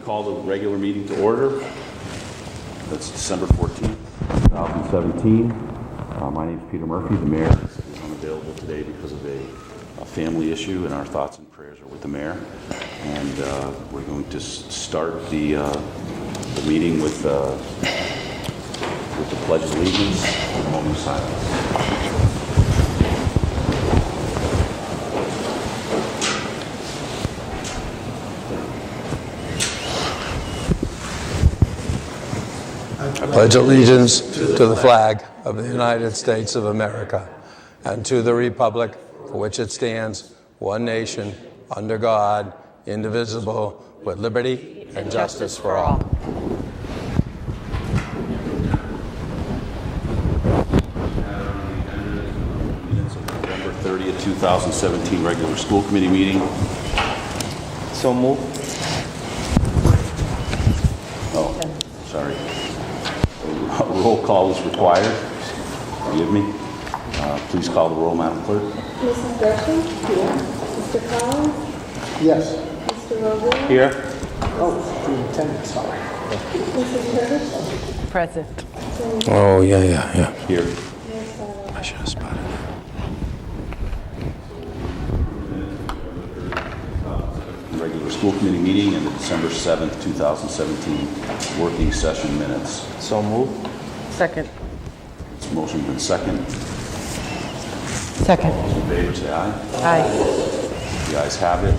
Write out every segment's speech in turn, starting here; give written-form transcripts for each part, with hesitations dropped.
call the regular meeting to order. That's December 14th, 2017. My name is Peter Murphy. The mayor is unavailable today because of a family issue, and our thoughts and prayers are with the mayor. And we're going to start the meeting with the Pledge of Allegiance and a moment of silence. I pledge allegiance to the flag of the United States of America and to the republic for which it stands, one nation, under God, indivisible, with liberty and justice for all. November 30th, 2017 regular school committee meeting. So moved. Oh, sorry. Roll call is required. Forgive me. Please call the roll, Madam Clerk. Mrs. Gresham? Here. Mr. Collins? Yes. Mr. Rogan? Here. Oh, the attendant, sorry. Mrs. Curtis? Present. Oh, yeah. Here. I should have spotted it. Regular school committee meeting and the December 7th, 2017 working session minutes. So moved. Second. This motion been second. Second. All those in favor say aye. Aye. The ayes have it.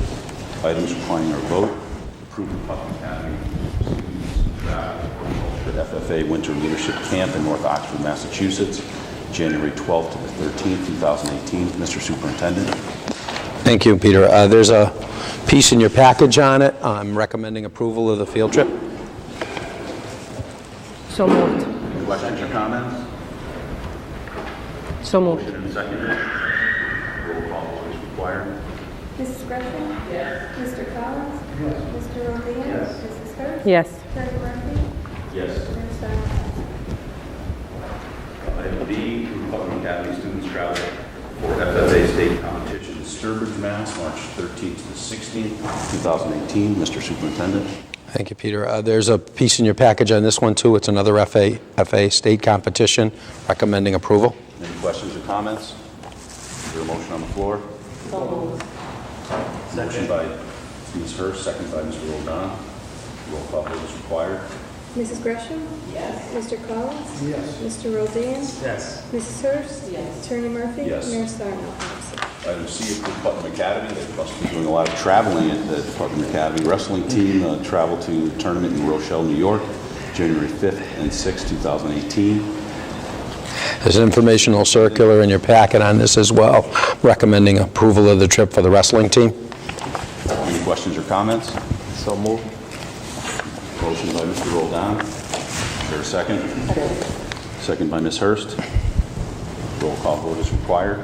Items requiring our vote. Approve the Putnam Academy students travel at FFA Winter Leadership Camp in North Oxford, Massachusetts, January 12th to the 13th, 2018. Mr. Superintendent. Thank you, Peter. There's a piece in your package on it. I'm recommending approval of the field trip. So moved. Any questions or comments? So moved. Motion and seconded. Roll call is required. Mrs. Gresham? Yes. Mr. Collins? Yes. Mr. Rogan? Yes. Mrs. Hurst? Yes. Attorney Murphy? Yes. Mayor Simon? Item B, Putnam Academy students travel for FFA state competition in Sturbridge, Mass, March 13th to the 16th, 2018. Mr. Superintendent. Thank you, Peter. There's a piece in your package on this one, too. It's another FA state competition. Recommending approval. Any questions or comments? Is there a motion on the floor? Motion by Ms. Hurst, second by Mr. Roldan. Roll call vote is required. Mrs. Gresham? Yes. Mr. Collins? Yes. Mr. Rodan? Yes. Mrs. Hurst? Yes. Attorney Murphy? Yes. Mayor Simon? Item C is the Putnam Academy. They must be doing a lot of traveling at the Putnam Academy. Wrestling team traveled to a tournament in Rochelle, New York, January 5th and 6th, 2018. There's an informational circular in your packet on this as well, recommending approval of the trip for the wrestling team. Any questions or comments? So moved. Motion by Mr. Roldan. Is there a second? Second by Ms. Hurst. Roll call vote is required.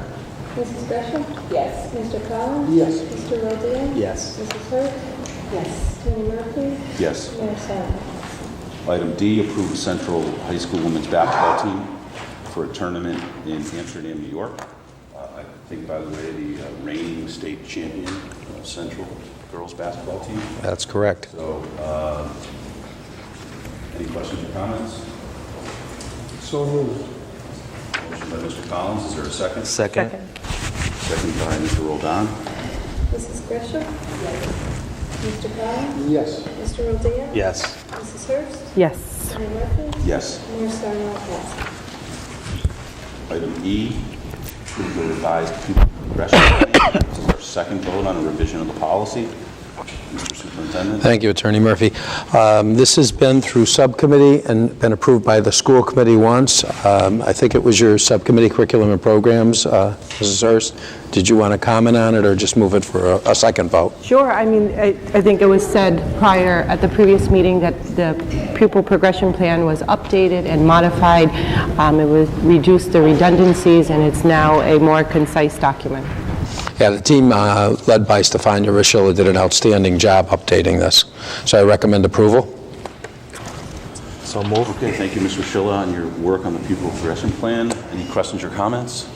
Mrs. Gresham? Yes. Mr. Collins? Yes. Mr. Rodan? Yes. Mrs. Hurst? Yes. Attorney Murphy? Yes. Mayor Simon? Item D, approve the Central High School women's basketball team for a tournament in Amsterdam, New York. I think, by the way, the reigning state champion Central girls basketball team. That's correct. So, any questions or comments? So moved. Motion by Mr. Collins. Is there a second? Second. Second by Mr. Roldan. Mrs. Gresham? Yes. Mr. Collins? Yes. Mr. Rodan? Yes. Mrs. Hurst? Yes. Attorney Murphy? Yes. Mayor Simon? Yes. Item E, approve the revised pupil progression plan. This is our second vote on a revision of the policy. Mr. Superintendent. Thank you, Attorney Murphy. This has been through subcommittee and been approved by the school committee once. I think it was your subcommittee curriculum and programs, Mrs. Hurst. Did you want to comment on it or just move it for a second vote? Sure. I mean, I think it was said prior at the previous meeting that the pupil progression plan was updated and modified. It was reduced the redundancies, and it's now a more concise document. Yeah, the team led by Stefania Rishila did an outstanding job updating this. So I recommend approval. So moved. Okay, thank you, Mr. Schilla, on your work on the pupil progression plan. Any questions or comments?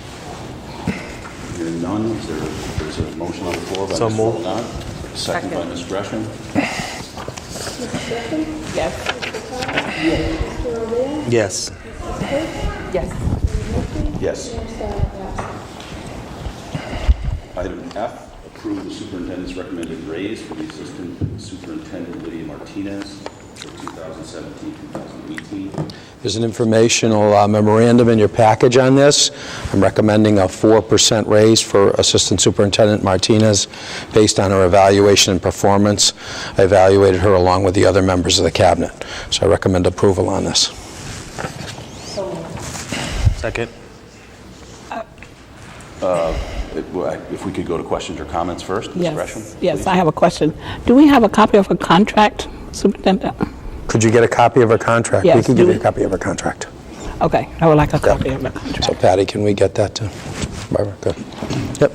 Hearing none, there's a motion on the floor by So Mr. moved. Roldan, second by Ms. Gresham. Yes. Mr. O'Leary? Yes. Yes. Yes. Item F, approve the superintendent's recommended raise for the assistant superintendent Lydia Martinez for 2017-2018. There's an informational memorandum in your package on this. I'm recommending a 4% raise for Assistant Superintendent Martinez based on her evaluation and performance. I evaluated her along with the other members of the cabinet, so I recommend approval on this. Second. If we could go to questions or comments first, Ms. Gresham? Yes, please. I have a question. Do we have a copy of her contract, Superintendent? Could you get a copy of her contract? Yes, We can give do you a we- copy of her contract. Okay, I would like a copy of the So contract. Patty, can we get that to Barbara? Good. Yep.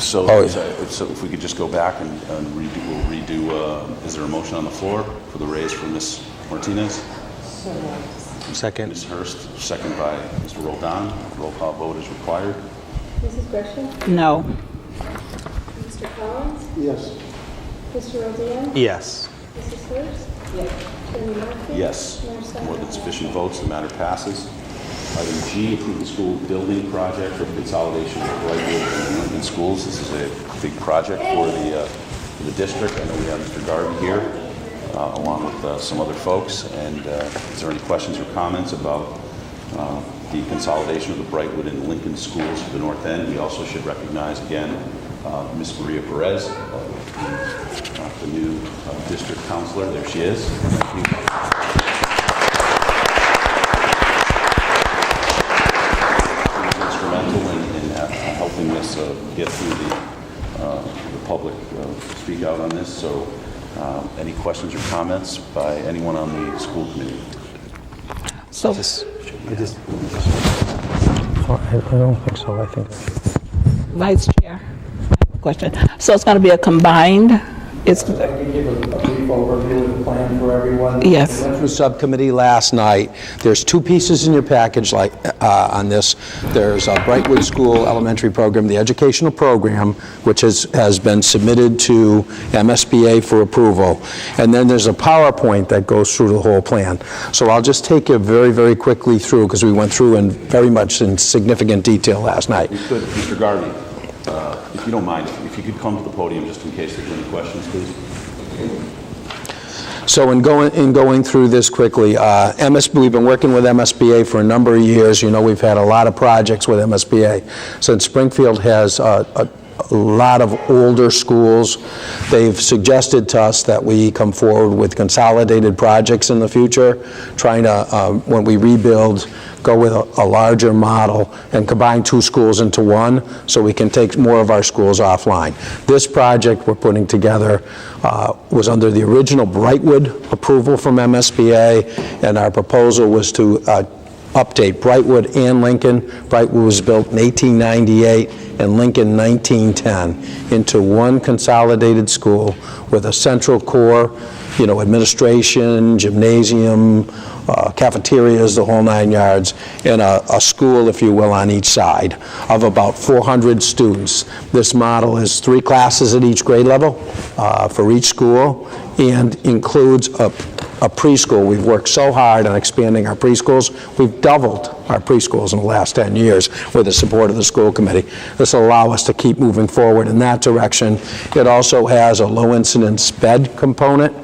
So, Oh, so if we could just go back and redo, is there a motion on the floor for the raise for Ms. Martinez? Second. Ms. Hurst, second by Mr. Roldan. Roll call vote is required. Mrs. Gresham? No. Mr. Collins? Yes. Mr. O'Leary? Yes. Mrs. Hurst? Yes. Chairman Murphy? Yes. Mayor Snyder? More than sufficient votes, the matter passes. Item G, approve the school building project for consolidation of Brightwood and Lincoln schools. This is a big project for the district. I know we have Mr. Garvey here, along with some other folks. And is there any questions or comments about the consolidation of the Brightwood and Lincoln schools for the North End? We also should recognize again Ms. Maria Perez, the new district counselor. There she is. Thank you. Instrumental in helping us get through the public speak out on this. So any questions or comments by anyone on the school committee? So, I don't think so. I think. Vice Chair, I have a question. So it's going to be a combined, it's, I can give a brief overview of the plan for everyone. Yes. We went through subcommittee last night. There's two pieces in your package on this. There's a Brightwood School Elementary Program, the educational program, which has been submitted to MSBA for approval. And then there's a PowerPoint that goes through the whole plan. So I'll just take you very, very quickly through, because we went through in very much in significant detail last night. We could, Mr. Garvey, if you don't mind, if you could come to the podium just in case there's any questions, please. So in going through this quickly, we've been working with MSBA for a number of years. You know, we've had a lot of projects with MSBA. Since Springfield has a lot of older schools, they've suggested to us that we come forward with consolidated projects in the future, trying to, when we rebuild, go with a larger model and combine two schools into one so we can take more of our schools offline. This project we're putting together was under the original Brightwood approval from MSBA, and our proposal was to update Brightwood and Lincoln. Brightwood was built in 1898 and Lincoln 1910 into one consolidated school with a central core, you know, administration, gymnasium, cafeterias, the whole 9 yards, and a school, if you will, on each side of about 400 students. This model is 3 classes at each grade level for each school and includes a preschool. We've worked so hard on expanding our preschools. We've doubled our preschools in the last 10 years with the support of the school committee. This will allow us to keep moving forward in that direction. It also has a low incidence bed component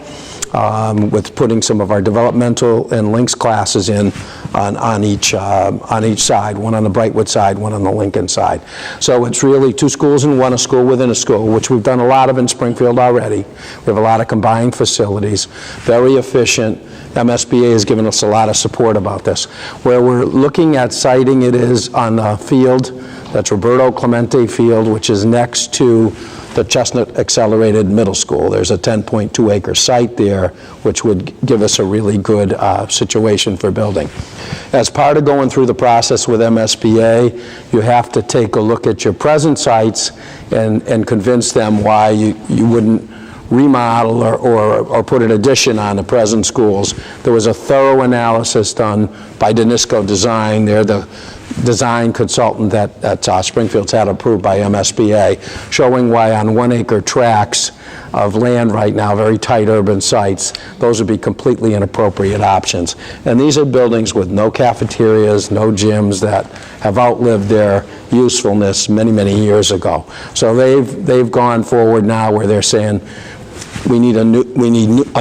with putting some of our developmental and links classes in on each side, one on the Brightwood side, one on the Lincoln side. So it's really 2 schools in one, a school within a school, which we've done a lot of in Springfield already. We have a lot of combined facilities, very efficient. MSBA has given us a lot of support about this. Where we're looking at siting it is on the field, that's Roberto Clemente Field, which is next to the Chestnut Accelerated Middle School. There's a 10.2 acre site there, which would give us a really good situation for building. As part of going through the process with MSBA, you have to take a look at your present sites and convince them why you wouldn't remodel or put an addition on the present schools. There was a thorough analysis done by Danisco Design. They're the design consultant that Springfield's had approved by MSBA, showing why on 1-acre tracts of land right now, very tight urban sites, those would be completely inappropriate options. And these are buildings with no cafeterias, no gyms, that have outlived their usefulness many, many years ago. So they've gone forward now where they're saying we need a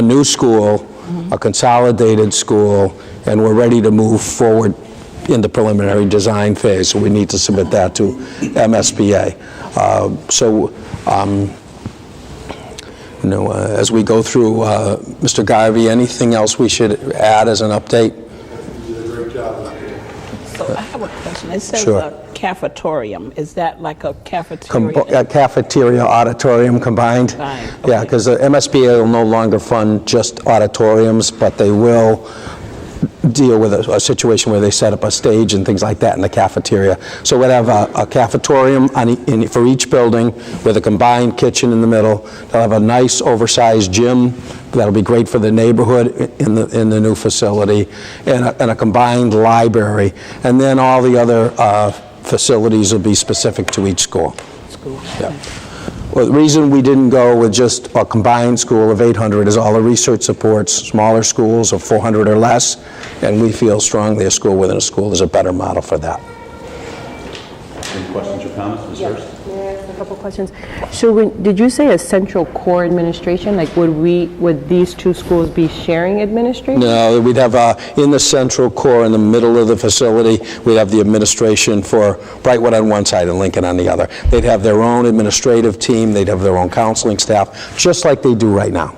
new school, a consolidated school, and we're ready to move forward in the preliminary design phase, so we need to submit that to MSBA. As we go through, Mr. Garvey, anything else we should add as an update? So I have a question. It says Sure. a cafetorium. Is that like a cafeteria? A cafeteria, auditorium combined? Combined, Yeah, okay. because the MSBA will no longer fund just auditoriums, but they will deal with a situation where they set up a stage and things like that in the cafeteria. So we'll have a cafetorium for each building with a combined kitchen in the middle. They'll have a nice oversized gym that'll be great for the neighborhood in the new facility, and a combined library. And then all the other facilities will be specific to each school. Yeah. Well, the reason we didn't go with just a combined school of 800 is all the research supports smaller schools of 400 or less, and we feel strongly a school within a school is a better model for that. Any questions or comments, Ms. Hurst? May I ask a couple questions? So did you say a central core administration? Like would these two schools be sharing administration? No, we'd have, in the central core, in the middle of the facility, we'd have the administration for Brightwood on one side and Lincoln on the other. They'd have their own administrative team, they'd have their own counseling staff, just like they do right now.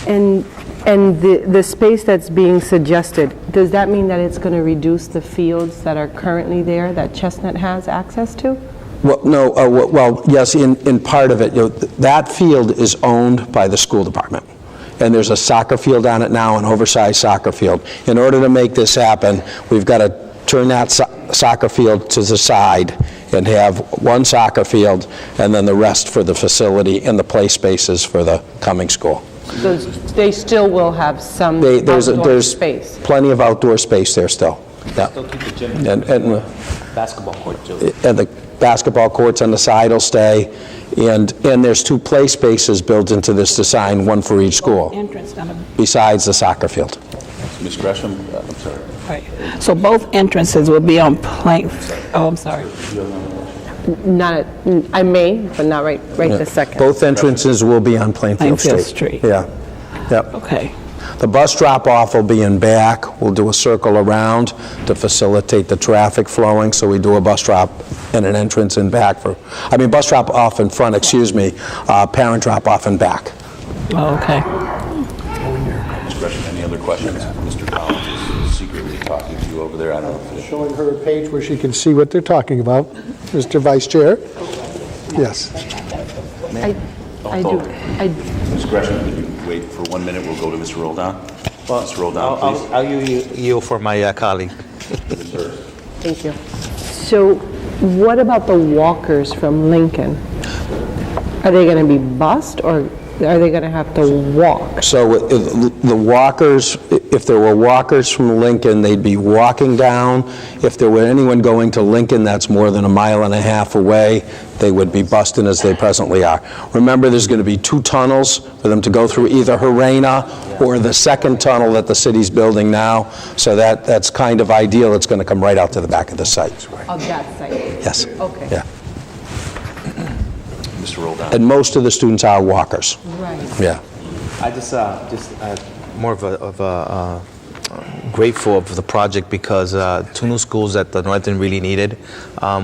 And the space that's being suggested, does that mean that it's going to reduce the fields that are currently there that Chestnut has access to? Well, no, well, yes, in part of it. That field is owned by the school department, and there's a soccer field on it now, an oversized soccer field. In order to make this happen, we've got to turn that soccer field to the side and have one soccer field, and then the rest for the facility and the play spaces for the coming school. So they still will have some There's outdoor space? plenty of outdoor space there still. Yeah. Still keep the gym, And basketball court too. and the basketball courts on the side will stay, and there's 2 play spaces built into this design, one for each school, Entrance gonna be, besides the soccer field. Ms. Gresham, I'm sorry. right. So both entrances will be on I'm sorry. Not, I may, but not right this second. Both entrances will be on Plainfield Plainfield Street. Street. Yeah. Yep. Okay. The bus drop-off will be in back. We'll do a circle around to facilitate the traffic flowing, so we do a bus drop and an entrance in back bus drop-off in front, parent drop-off in back. Okay. Ms. Gresham, any other questions? Mr. Collins is secretly talking to you over there. I don't know if it Showing her a page where she can see what they're talking about. Mr. Vice Chair? Yes. I do. Ms. Gresham, could you wait for 1 minute? We'll go to Mr. Roldan. Mr. Roldan, please. I'll yield for my colleague. Ms. Hurst. Thank you. So what about the walkers from Lincoln? Are they going to be bused, or are they going to have to walk? So the walkers, if there were walkers from Lincoln, they'd be walking down. If there were anyone going to Lincoln that's more than 1.5 miles away, they would be busting as they presently are. Remember, there's going to be 2 tunnels for them to go through, either Harena or the second tunnel that the city's building now. So that's kind of ideal. It's going to come right out to the back of the site. Of that site? Yes. Okay. Yeah. Mr. Roldan. And most of the students are walkers. Right. Yeah. I just more of a grateful of the project because 2 new schools that the Northern really needed.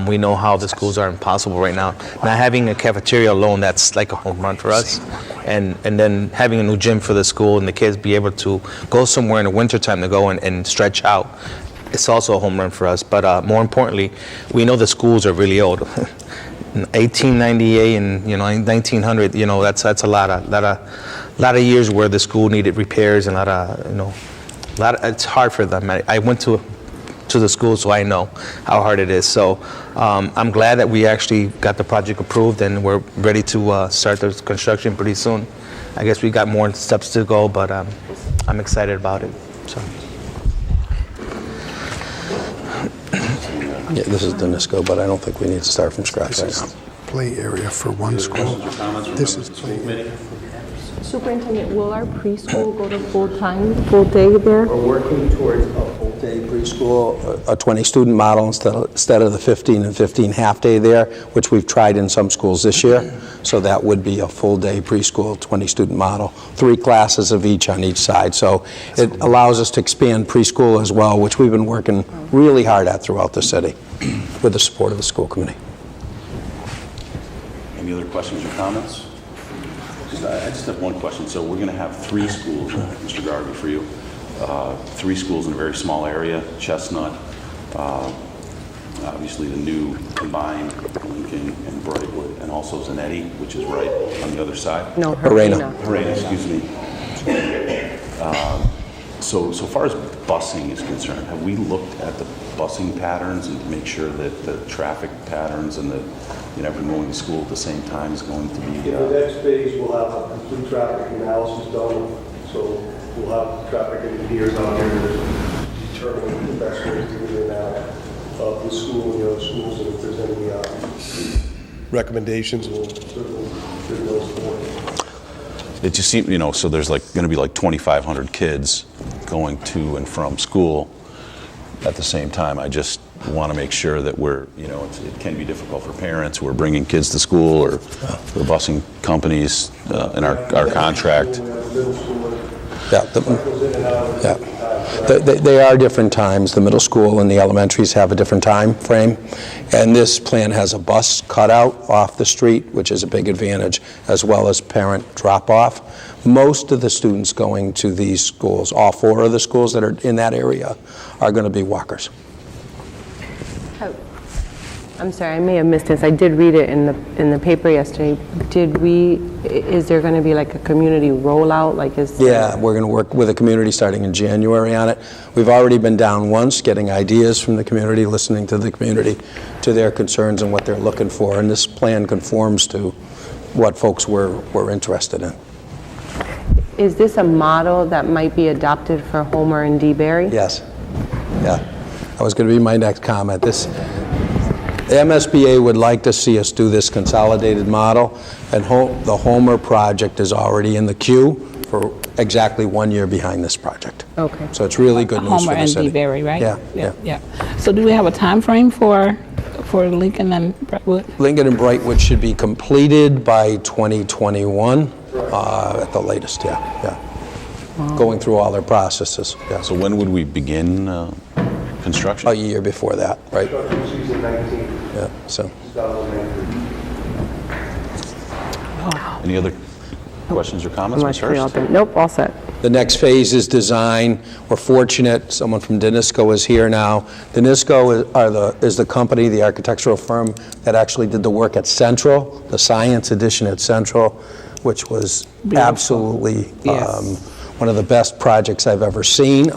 We know how the schools are impossible right now. Not having a cafeteria alone, that's like a home run for us. And then having a new gym for the school and the kids be able to go somewhere in the wintertime to go and stretch out, it's also a home run for us. But more importantly, we know the schools are really old. 1898 and 1900, that's a lot of years where the school needed repairs and it's hard for them. I went to the school, so I know how hard it is. So I'm glad that we actually got the project approved and we're ready to start the construction pretty soon. I guess we got more steps to go, but I'm excited about it. So. Yeah, this is Danisco, but I don't think we need to start from scratch right now. Play area for one school. Questions or comments from This members is of the school committee? Superintendent, will our preschool go to full-time, full day there? We're working towards a full-day preschool, a 20-student model instead of the 15 and 15 half-day there, which we've tried in some schools this year. So that would be a full-day preschool, 20-student model, 3 classes of each on each side. So it allows us to expand preschool as well, which we've been working really hard at throughout the city with the support of the school committee. Any other questions or comments? I just have one question. So we're going to have 3 schools, Mr. Garvey, for you. 3 schools in a very small area, Chestnut, obviously the new combined Lincoln and Brightwood, and also Zanetti, which is right on the other side. No, Harena. Harena, excuse me. So far as busing is concerned, have we looked at the busing patterns and make sure that the traffic patterns and the, everyone going to school at the same time is going to be... In the next phase, we'll have a complete traffic analysis done, so we'll have traffic engineers out there to determine the best ways to get in and out of the school and the other schools, and if there's any recommendations, we'll certainly give those forward. It just seems, so there's going to be 2,500 kids going to and from school at the same time. I just want to make sure that we're, it can be difficult for parents who are bringing kids to school or the busing companies in our contract. They are different times. The middle school and the elementaries have a different time frame, and this plan has a bus cutout off the street, which is a big advantage, as well as parent drop-off. Most of the students going to these schools, all 4 of the schools that are in that area, are going to be walkers. I'm sorry, I may have missed this. I did read it in the paper yesterday. Is there going to be like a community rollout? Yeah, we're going to work with the community starting in January on it. We've already been down once, getting ideas from the community, listening to the community, to their concerns and what they're looking for. And this plan conforms to what folks were interested in. Is this a model that might be adopted for Homer and DeBerry? Yes. Yeah. That was going to be my next comment. The MSBA would like to see us do this consolidated model, and the Homer project is already in the queue for exactly 1 year behind this project. Okay. So it's really good news Homer for the and city. DeBerry, right? Yeah. So do we have a time frame for Lincoln and Brightwood? Lincoln and Brightwood should be completed by 2021 at the latest, yeah. Going through all their processes, yeah. So when would we begin construction? A year before that, right? Construction season 19, Yeah, so. 2019. Any other questions or comments, Ms. Hurst? Nope, all set. The next phase is design. We're fortunate, someone from Danisco is here now. Danisco is the company, the architectural firm that actually did the work at Central, the Science Edition at Central, which was absolutely one of the best projects I've ever seen.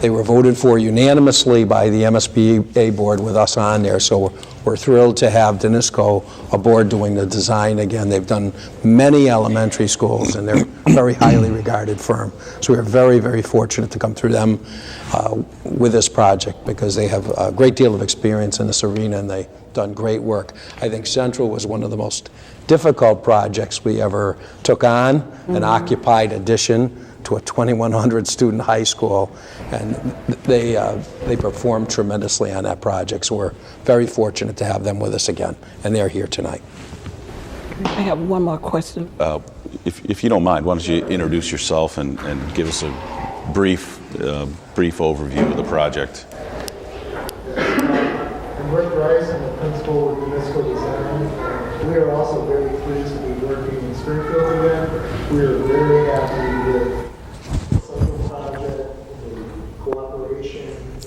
They were voted for unanimously by the MSBA board with us on there, so we're thrilled to have Danisco aboard doing the design again. They've done many elementary schools, and they're a very highly regarded firm. So we're very, very fortunate to come through them with this project because they have a great deal of experience in this arena, and they've done great work. I think Central was one of the most difficult projects we ever took on, an occupied addition to a 2,100 student high school, and they performed tremendously on that project. So we're very fortunate to have them with us again, and they're here tonight. I have one more question. If you don't mind, why don't you introduce yourself and give us a brief overview of the project. I'm Rick Rice, I'm the principal with Danisco Design. We are also very pleased to be working in Springfield again. We are very happy with the social project, the cooperation, and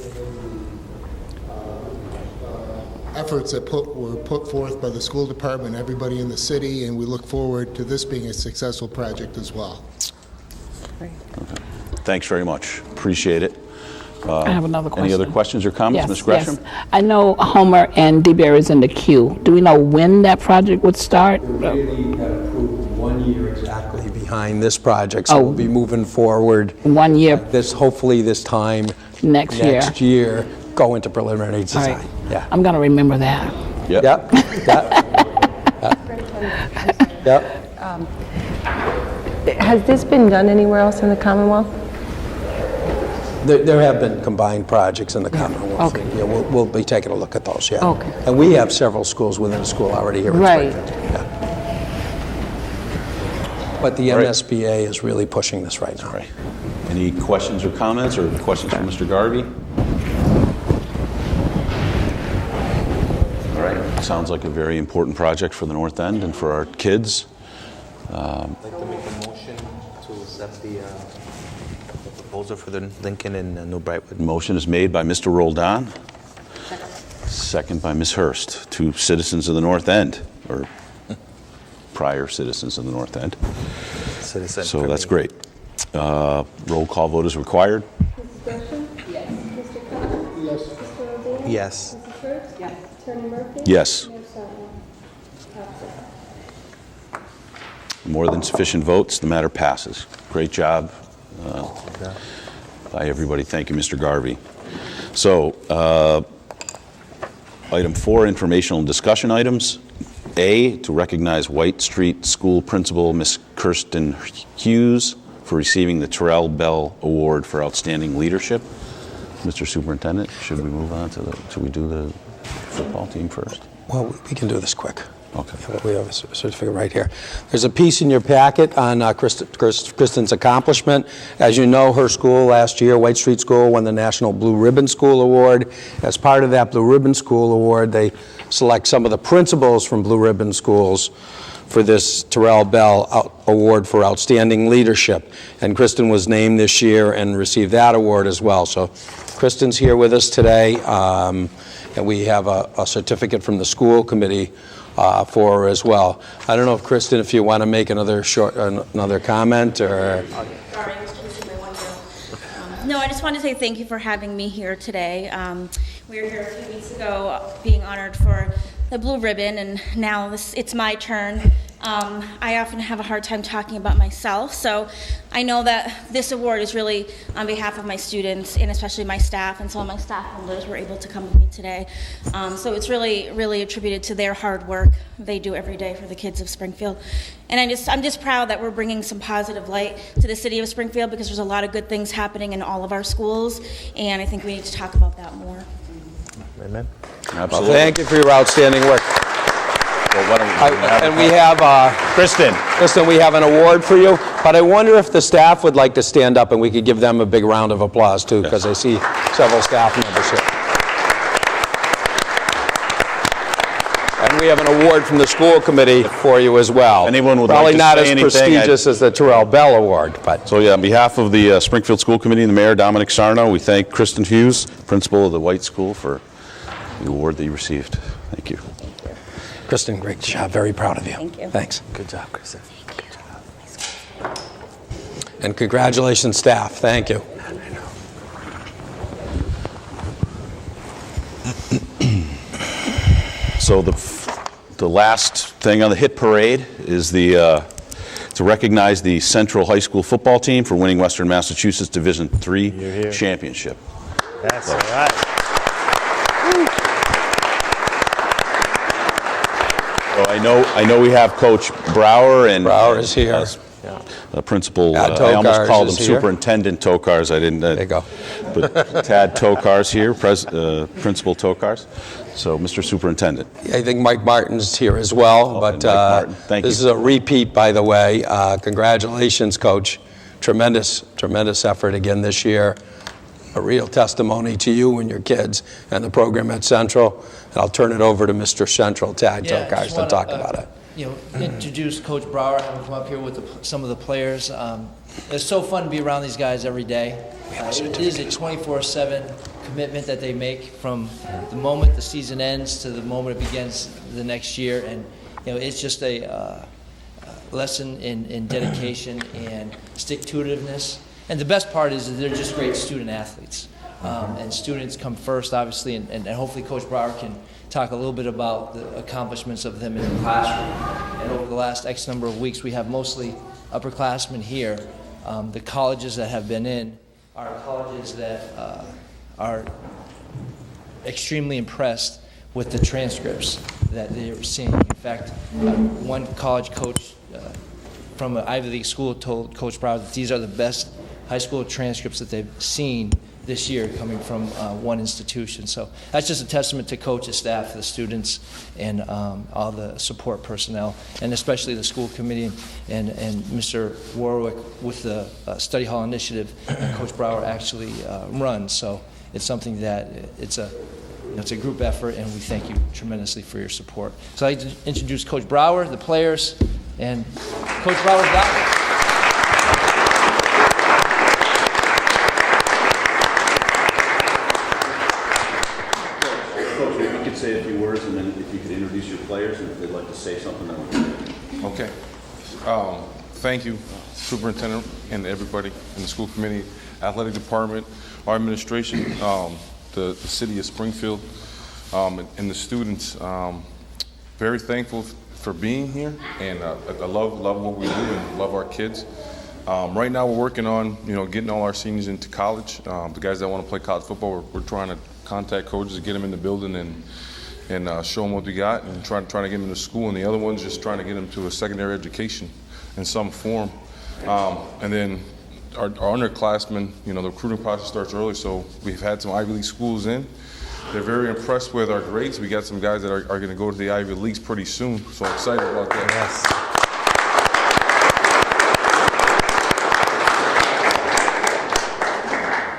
the efforts that were put forth by the school department, everybody in the city, and we look forward to this being a successful project as well. Okay. Thanks very much. Appreciate it. I have another question. Any other questions or comments, Ms. Gresham? Yes. I know Homer and DeBerry is in the queue. Do we know when that project would start? Really got approved 1 year exactly behind this project, so we'll be moving forward. 1 year. Hopefully this time Next year. go into preliminary design. All right. Yeah. I'm going to remember that. Yep. Yep, yep, yep. Has this been done anywhere else in the Commonwealth? There have been combined projects in the Commonwealth. Okay. Yeah, we'll be taking a look at those, yeah. Okay. And we have several schools within the school already here in Right. Springfield. Yeah. But the MSBA is really pushing this right now. Right. Any questions or comments or questions for Mr. Garvey? All right. Sounds like a very important project for the North End and for our kids. I'd like to make a motion to accept the proposal for the Lincoln and New Brightwood. Motion is made by Mr. Roldan. Second by Ms. Hurst, two citizens of the North End, or prior citizens of the North End. Citizen So for that's me. great. Roll call vote is required. Mrs. Gresham? Yes. Mr. Collins? Yes. Mr. Rodriguez? Yes. Mrs. Hurst? Yes. Attorney Murphy? Yes. Mayor Sotto? Absent. More than sufficient votes, the matter passes. Great job by everybody. Thank you, Mr. Garvey. So, item 4, informational and discussion items. A, to recognize White Street School Principal Miss Kirsten Hughes for receiving the Terrell Bell Award for Outstanding Leadership. Mr. Superintendent, should we move on to should we do the football team first? Well, we can do this quick. Okay. We have a certificate right here. There's a piece in your packet on Kristen's accomplishment. As you know, her school last year, White Street School, won the National Blue Ribbon School Award. As part of that Blue Ribbon School Award, they select some of the principals from Blue Ribbon schools for this Terrell Bell Award for Outstanding Leadership. And Kristen was named this year and received that award as well. So Kristen's here with us today, and we have a certificate from the school committee for her as well. I don't know if Kristen, if you want to make another comment or. Sorry, I was chasing my window. No, I just wanted to say thank you for having me here today. We were here a few weeks ago being honored for the blue ribbon, and now it's my turn. I often have a hard time talking about myself, so I know that this award is really on behalf of my students and especially my staff, and some of my staff members were able to come with me today. So it's really, really attributed to their hard work they do every day for the kids of Springfield. And I'm just proud that we're bringing some positive light to the city of Springfield, because there's a lot of good things happening in all of our schools, and I think we need to talk about that more. Amen. Absolutely. Well, thank you for your outstanding work. Well, why don't And we have, Kristen, we have an award for you, but I wonder if the staff would like to stand up and we could give them a big round of applause too, because I see several staff members here. And we have an award from the school committee for you as well. Anyone would Probably like to not say as anything, prestigious as the Terrell Bell Award, but. So yeah, on behalf of the Springfield School Committee and the Mayor, Dominic Sarno, we thank Kristen Hughes, principal of the White School, for the award that you received. Thank you. Kristen, great job. Very proud of you. Thank you. Thanks. Good job, Kristen. Good job. And congratulations, staff. Thank you. So the last thing on the hit parade is to recognize the Central High School football team for winning Western Massachusetts Division III championship. That's all right. So I know we have Coach Brower and Brower is here. Principal. Tad I almost Tokars called him is here. Superintendent Tokars. I didn't. There you go. But Tad Tokars here, Principal Tokars. So, Mr. Superintendent. I think Mike Martin's here as well, but Mike Martin. Thank this you. is a repeat, by the way. Congratulations, Coach. Tremendous effort again this year. A real testimony to you and your kids and the program at Central. And I'll turn it over to Mr. Central, Tad Tokars, to talk about it. Introduce Coach Brower, have him come up here with some of the players. It's so fun to be around these guys every day. It is a 24/7 commitment that they make from the moment the season ends to the moment it begins the next year, and it's just a lesson in dedication and stick-to-itiveness. And the best part is that they're just great student athletes, and students come first, obviously, and hopefully Coach Brower can talk a little bit about the accomplishments of them in the classroom. And over the last X number of weeks, we have mostly upperclassmen here. The colleges that have been in are colleges that are extremely impressed with the transcripts that they were seeing. In fact, one college coach from an Ivy League school told Coach Brower that these are the best high school transcripts that they've seen this year coming from one institution. So that's just a testament to coaches, staff, the students, and all the support personnel, and especially the school committee and Mr. Warwick with the study hall initiative that Coach Brower actually runs. So it's something that it's a group effort, and we thank you tremendously for your support. So I'd like to introduce Coach Brower, the players, and Coach Brower's daughter. Say a few words, and then if you could introduce your players, and if they'd like to say something, that would be great. Okay. Thank you, Superintendent, and everybody in the school committee, athletic department, our administration, the city of Springfield, and the students. Very thankful for being here, and I love what we do and love our kids. Right now, we're working on getting all our seniors into college. The guys that want to play college football, we're trying to contact coaches to get them in the building and show them what we got, and trying to get them into school. And the other one's just trying to get them to a secondary education in some form. And then our underclassmen, the recruiting process starts early, so we've had some Ivy League schools in. They're very impressed with our grades. We got some guys that are going to go to the Ivy Leagues pretty soon, so I'm excited about that. Yes.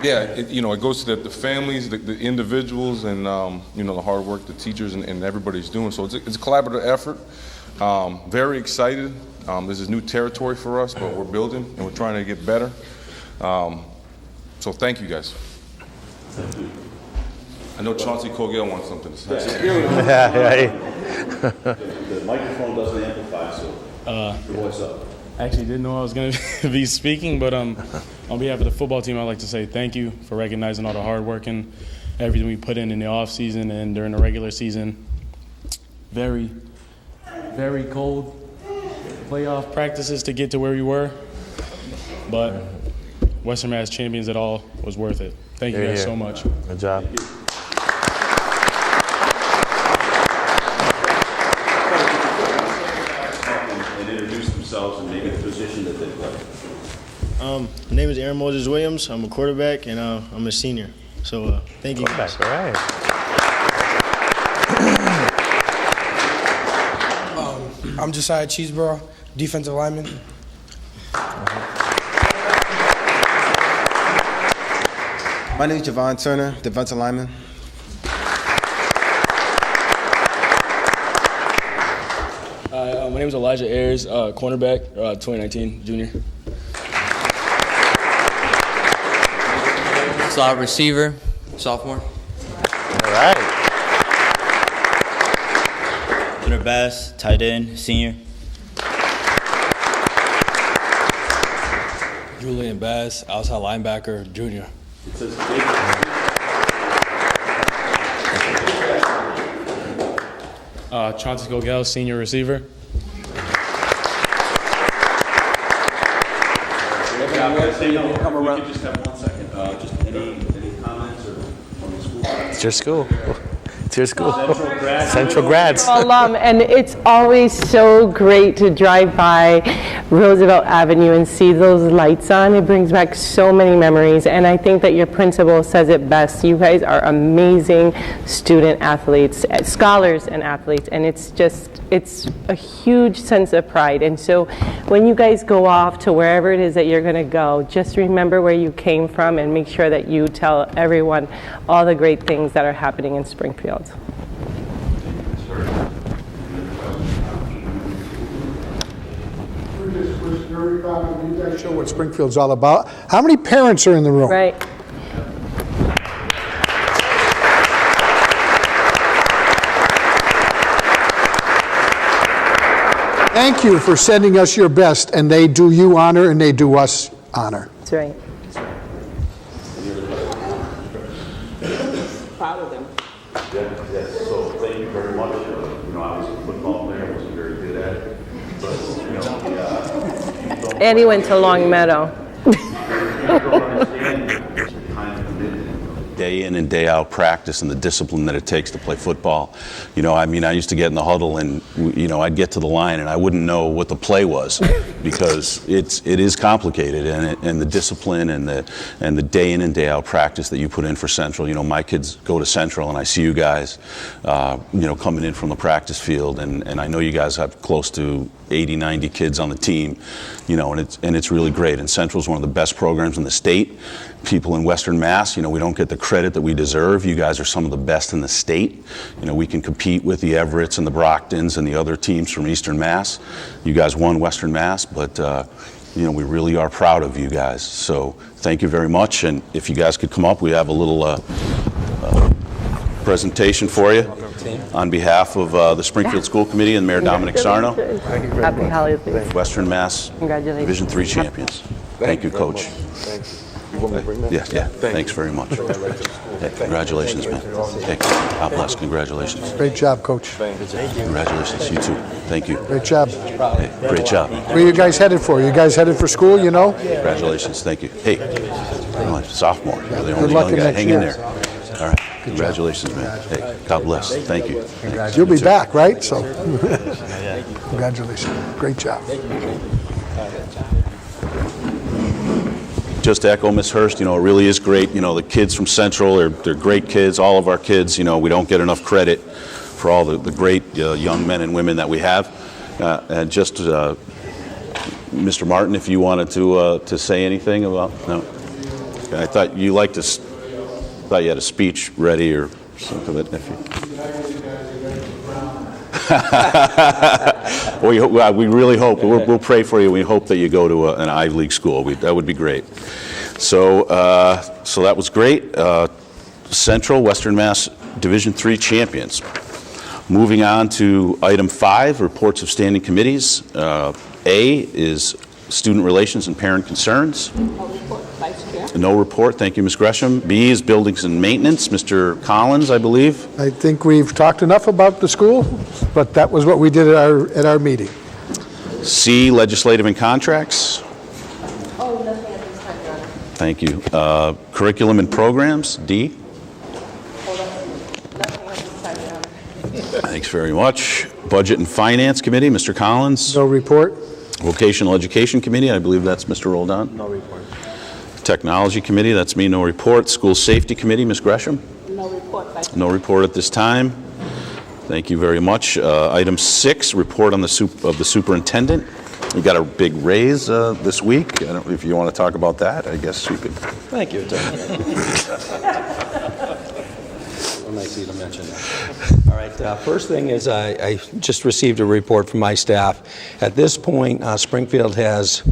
Yeah, it goes to the families, the individuals, and the hard work the teachers and everybody's doing. So it's a collaborative effort. Very excited. This is new territory for us, but we're building and we're trying to get better. So thank you guys. Thank you. I know Chauncey Colgill wants something to say. The microphone doesn't amplify, so your voice up. I actually didn't know I was going to be speaking, but on behalf of the football team, I'd like to say thank you for recognizing all the hard work and everything we put in the off season and during the regular season. Very, very cold playoff practices to get to where we were, but Western Mass champions, it all was worth it. Thank you guys so much. Good job. And maybe the position that they play. My name is Aaron Moses Williams. I'm a quarterback, and I'm a senior. So thank you. Quarterback, all right. I'm Josiah Cheeseborough, defensive lineman. My name is Javon Turner, defensive lineman. My name is Elijah Ayers, cornerback, 2019 junior. Slot receiver, sophomore. All right. Gunnar Bass, tight end, senior. Julian Bass, outside linebacker, junior. It says Chauncey Colgill, senior receiver. Come around. We could just have 1 second. Just any comments or from the school? It's your school. It's your school. Central grads. Alum, and it's always so great to drive by Roosevelt Avenue and see those lights on. It brings back so many memories, and I think that your principal says it best. You guys are amazing student athletes, scholars and athletes, and it's a huge sense of pride. And so when you guys go off to wherever it is that you're going to go, just remember where you came from and make sure that you tell everyone all the great things that are happening in Springfield. You guys show what Springfield's all about. How many parents are in the room? Right. Thank you for sending us your best, and they do you honor and they do us honor. That's right. Proud of them. Yes. So thank you very much. I was a football player. I wasn't very good at it, but And he went to Long Meadow. People don't understand the kind of commitment day in and day out practice and the discipline that it takes to play football. You know, I mean, I used to get in the huddle and, you know, I'd get to the line and I wouldn't know what the play was because it is complicated, and the discipline and the day in and day out practice that you put in for Central. You know, my kids go to Central and I see you guys, you know, coming in from the practice field, and I know you guys have close to 80, 90 kids on the team, you know, and it's really great. And Central's one of the best programs in the state. People in Western Mass, you know, we don't get the credit that we deserve. You guys are some of the best in the state. You know, we can compete with the Everetts and the Brocktons and the other teams from Eastern Mass. You guys won Western Mass, but you know, we really are proud of you guys. So thank you very much. And if you guys could come up, we have a little presentation for you on behalf of the Springfield School Committee and Mayor Dominic Sarno. Happy holidays. Western Mass Congratulations. Division III champions. Thank you, Coach. You want me to bring that? Yeah. Thanks very much. Hey, congratulations, man. Hey, God bless. Congratulations. Great job, Coach. Congratulations. You too. Thank you. Great job. Hey, great job. Where are you guys headed for? You guys headed for school, you know? Congratulations. Thank you. Hey, come on, sophomore. You're the Good only luck young in guy. next Hang in year. there. All right. Congratulations, man. Hey, God bless. Thank you. You'll be back, right? So, congratulations. Great job. Just to echo Ms. Hurst, you know, it really is great. You know, the kids from Central, they're great kids. All of our kids, you know, we don't get enough credit for all the great young men and women that we have. And just, Mr. Martin, if you wanted to say anything about, no. I thought you liked to, thought you had a speech ready or something. We really hope, we'll pray for you. We hope that you go to an Ivy League school. That would be great. So that was great. Central Western Mass Division III champions. Moving on to item 5, reports of standing committees. A is student relations and parent concerns. No report. Thank you, Ms. Gresham. B is buildings and maintenance. Mr. Collins, I believe. I think we've talked enough about the school, but that was what we did at our meeting. C, legislative and contracts. Oh, nothing at this time, Your Honor. Thank you. Curriculum and programs. D. Nothing at this time, Your Honor. Thanks very much. Budget and Finance Committee, Mr. Collins. No report. Vocational Education Committee, I believe that's Mr. Roldan. No report. Technology Committee, that's me, no report. School Safety Committee, Ms. Gresham. No report. No report at this time. Thank you very much. Item 6, report on the superintendent. We got a big raise this week. I don't know if you want to talk about that. I guess you could. Thank you, Attorney. Nice of you to mention that. All right, first thing is I just received a report from my staff. At this point, Springfield has,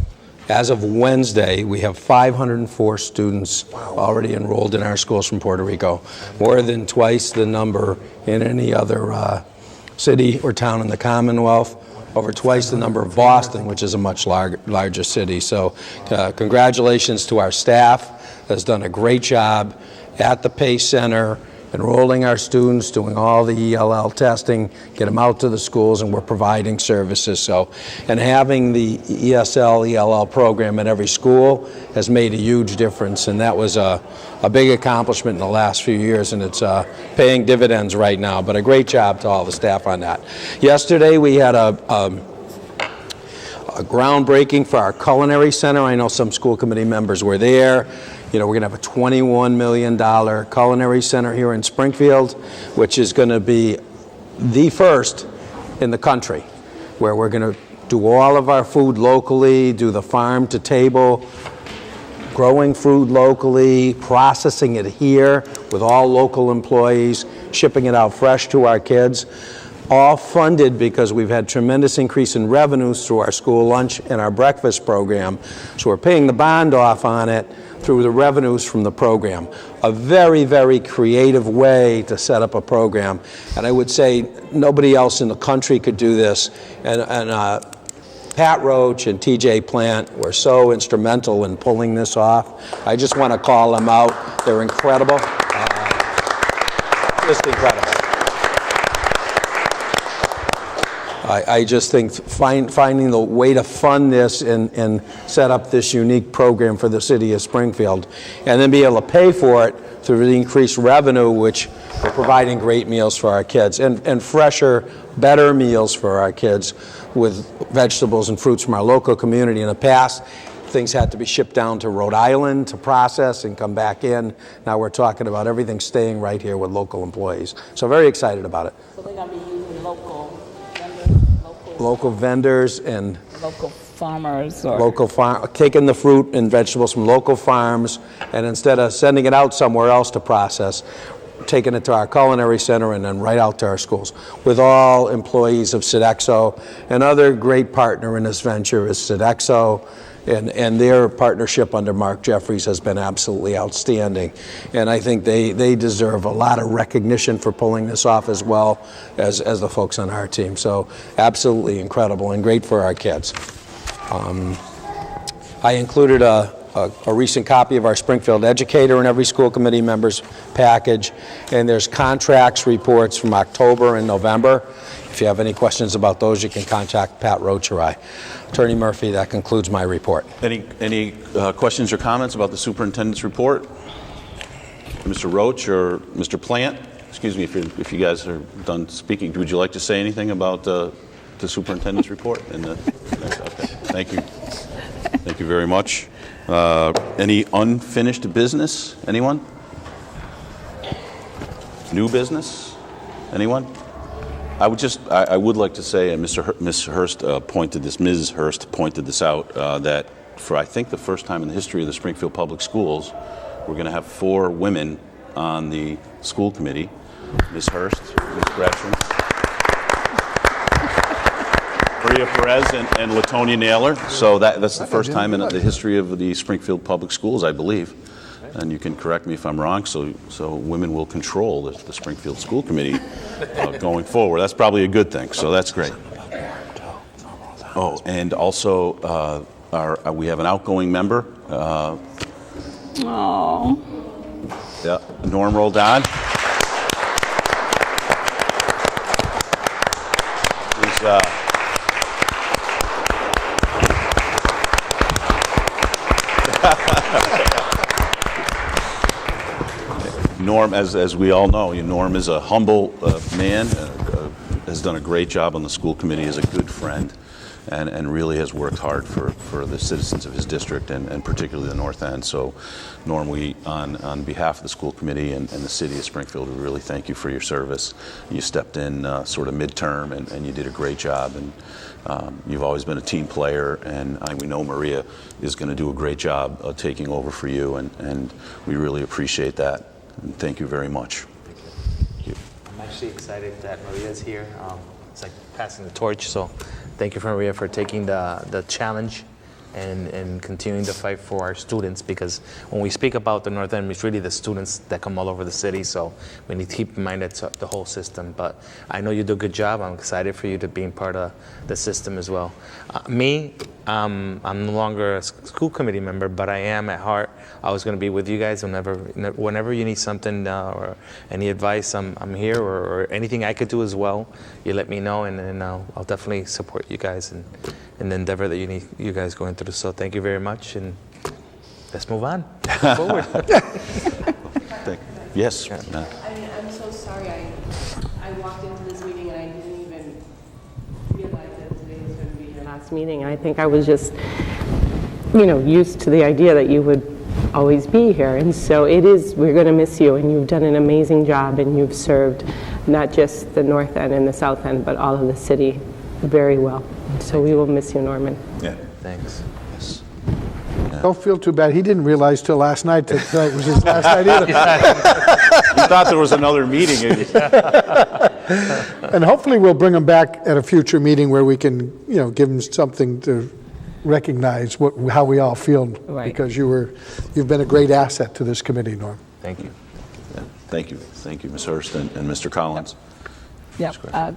as of Wednesday, we have 504 students already enrolled in our schools from Puerto Rico, more than twice the number in any other city or town in the Commonwealth, over twice the number of Boston, which is a much larger city. So congratulations to our staff that's done a great job at the Pace Center, enrolling our students, doing all the ELL testing, get them out to the schools, and we're providing services. So, and having the ESL, ELL program at every school has made a huge difference, and that was a big accomplishment in the last few years, and it's paying dividends right now. But a great job to all the staff on that. Yesterday we had a groundbreaking for our culinary center. I know some school committee members were there. You know, we're going to have a $21 million culinary center here in Springfield, which is going to be the first in the country, where we're going to do all of our food locally, do the farm to table, growing food locally, processing it here with all local employees, shipping it out fresh to our kids. All funded because we've had tremendous increase in revenues through our school lunch and our breakfast program. So we're paying the bond off on it through the revenues from the program. A very, very creative way to set up a program. And I would say nobody else in the country could do this. And Pat Roach and TJ Plant were so instrumental in pulling this off. I just want to call them out. They're incredible. Just incredible. I just think finding the way to fund this and set up this unique program for the city of Springfield, and then be able to pay for it through the increased revenue, which we're providing great meals for our kids, and fresher, better meals for our kids with vegetables and fruits from our local community. In the past, things had to be shipped down to Rhode Island to process and come back in. Now we're talking about everything staying right here with local employees. So very excited about it. So they're going to be using local vendors and local farmers taking the fruit and vegetables from local farms, and instead of sending it out somewhere else to process, taking it to our culinary center and then right out to our schools, with all employees of Sodexo. Another great partner in this venture is Sodexo, and their partnership under Mark Jeffries has been absolutely outstanding. And I think they deserve a lot of recognition for pulling this off as well as the folks on our team. So absolutely incredible and great for our kids. I included a recent copy of our Springfield Educator in every school committee member's package, and there's contracts reports from October and November. If you have any questions about those, you can contact Pat Roach or I. Attorney Murphy, that concludes my report. Any questions or comments about the superintendent's report? Mr. Roach or Mr. Plant? Excuse me, if you guys are done speaking, would you like to say anything about the superintendent's report? Okay, thank you. Thank you very much. Any unfinished business? Anyone? New business? Anyone? I would like to say, and Ms. Hurst pointed this out, that for I think the first time in the history of the Springfield Public Schools, we're going to have 4 women on the school committee. Ms. Hurst, Ms. Gretchen, Maria Perez, and Latonia Naylor. So that's the first time in the history of the Springfield Public Schools, I believe. And you can correct me if I'm wrong, so women will control the Springfield School Committee going forward. That's probably a good thing, so that's great. Oh, and also we have an outgoing member. Yeah, Norm Roldan. Norm, as we all know, Norm is a humble man, has done a great job on the school committee, is a good friend, and really has worked hard for the citizens of his district and particularly the North End. So, Norm, we, on behalf of the school committee and the city of Springfield, we really thank you for your service. You stepped in sort of midterm, and you did a great job, and you've always been a team player, and we know Maria is going to do a great job taking over for you, and we really appreciate that. And thank you very much. Thank you. I'm actually excited that Maria's here. It's like passing the torch, so thank you, Maria, for taking the challenge and continuing to fight for our students, because when we speak about the North End, it's really the students that come all over the city, so we need to keep in mind it's the whole system. But I know you do a good job. I'm excited for you to be part of the system as well. I'm no longer a school committee member, but I am at heart. I was going to be with you guys whenever you need something or any advice. I'm here, or anything I could do as well. You let me know, and then I'll definitely support you guys in the endeavor that you guys going through. So thank you very much, and let's move on. Forward. Yes. I'm so sorry. I walked into this meeting and I didn't even realize that today was going to be your last meeting. I think I was just, used to the idea that you would always be here. And so we're going to miss you, and you've done an amazing job, and you've served not just the North End and the South End, but all of the city very well. So we will miss you, Norman. Yeah. Thanks. Yes. Don't feel too bad. He didn't realize till last night that tonight was his last night either. You thought there was another meeting. And hopefully we'll bring him back at a future meeting where we can, give him something to recognize how we all feel. Right. Because you've been a great asset to this committee, Norm. Thank you. Yeah. Thank you, Ms. Hurst and Mr. Collins. Yep.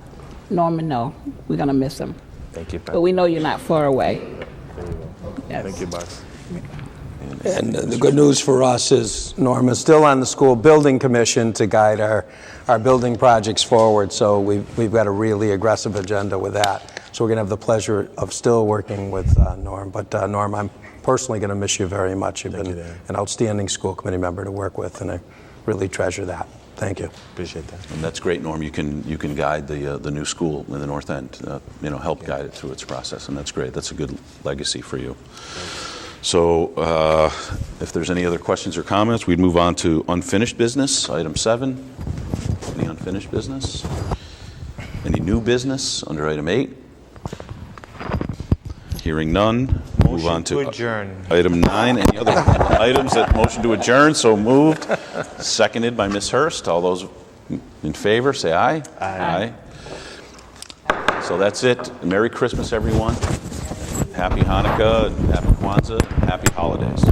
Norman, no, we're going to miss him. Thank you, Pat. But we know you're not far away. Yes. Thank you, Bart. And the good news for us is Norm is still on the school building commission to guide our building projects forward, so we've got a really aggressive agenda with that. So we're going to have the pleasure of still working with Norm. But Norm, I'm personally going to miss you very much. You've been an outstanding school committee member to work with, and I really treasure that. Thank you. Appreciate that. And that's great, Norm. You can guide the new school in the North End, help guide it through its process, and that's great. That's a good legacy for you. So if there's any other questions or comments, we'd move on to unfinished business, item 7. Any unfinished business? Any new business under item 8? Hearing none, move on to adjourn. Item 9. Any other items that motion to adjourn? So moved. Seconded by Ms. Hurst. All those in favor, say aye. Aye. So that's it. Merry Christmas, everyone. Happy Hanukkah, and Happy Kwanzaa, Happy Holidays.